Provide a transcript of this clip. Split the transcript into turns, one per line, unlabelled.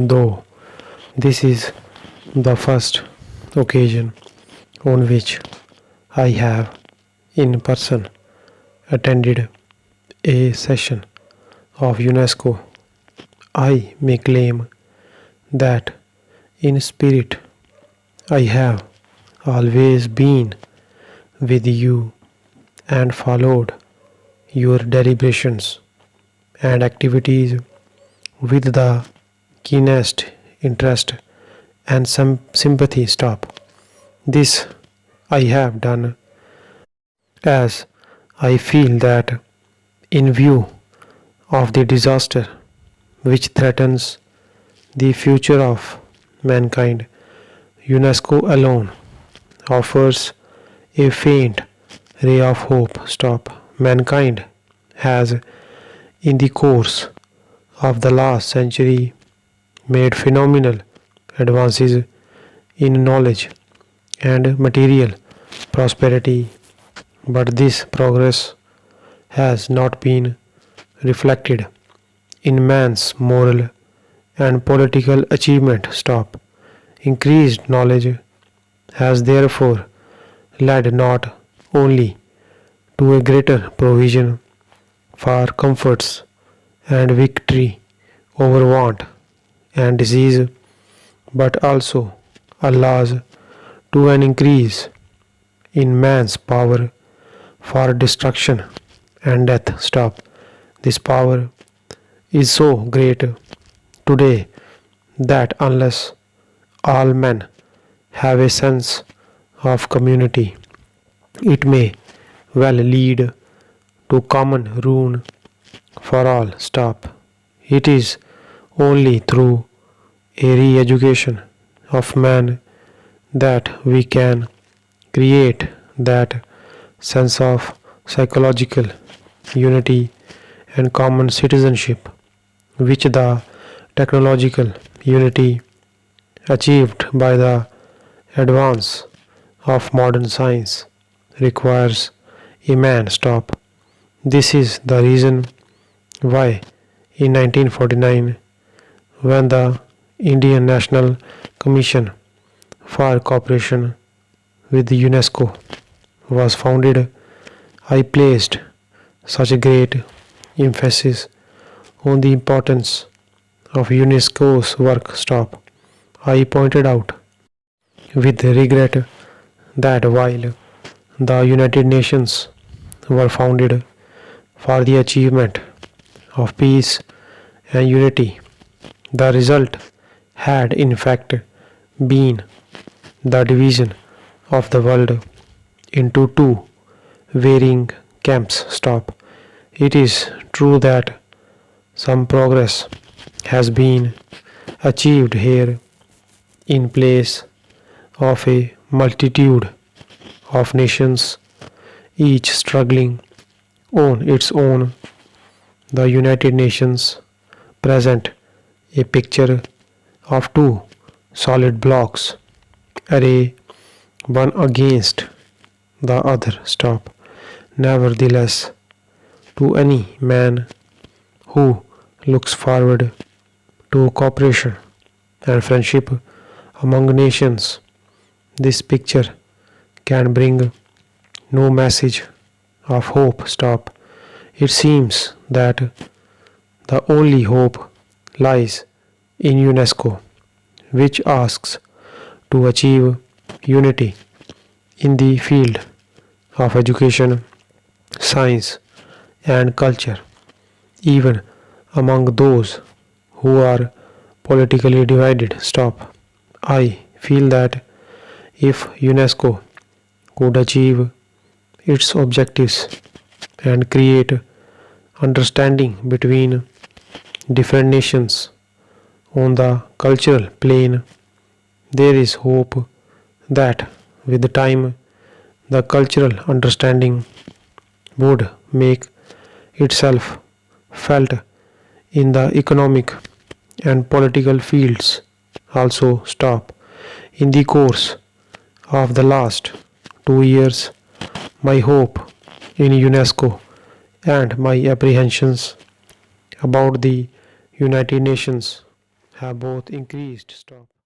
though this is the first occasion on which I have in person attended a session of UNESCO. I may claim that in spirit I have always been with you and followed your deliberations and activities with the keenest interest and some sympathy. This I have done as I feel that in view of the disaster which threatens the future of mankind, UNESCO alone offers a faint ray of hope. Mankind has, in the course of the last century, made phenomenal advances in knowledge and material prosperity, but this progress has not been reflected in man's moral and political achievement. Increased knowledge has therefore led not only to a greater provision for comforts and victory over want and disease, but also allows to an increase in man's power for destruction and death. This power is so great today that unless all men have a sense of community, it may well lead to common ruin for all. It is only through a re-education of man that we can create that sense of psychological unity and common citizenship which the technological unity achieved by the advance of modern science requires a man. This is the reason why in 1949, when the Indian National Commission for Cooperation with the UNESCO was founded, I placed such a great emphasis on the importance of UNESCO's work. I pointed out with regret that while the United Nations were founded for the achievement of peace and unity, the result had in fact been the division of the world into two varying camps. It is true that some progress has been achieved here in place of a multitude of nations, each struggling on its own. The United Nations present a picture of two solid blocks array one against the other. Nevertheless, to any man who looks forward to cooperation and friendship among nations, this picture can bring no message of hope. It seems that the only hope lies in UNESCO, which asks to achieve unity in the field of education, science, and culture, even among those who are politically divided. I feel that if UNESCO could achieve its objectives and create understanding between different nations on the cultural plane, there is hope that with time the cultural understanding would make itself felt in the economic and political fields also. In the course of the last 2 years, my hope in UNESCO and my apprehensions about the United Nations have both increased. Stop.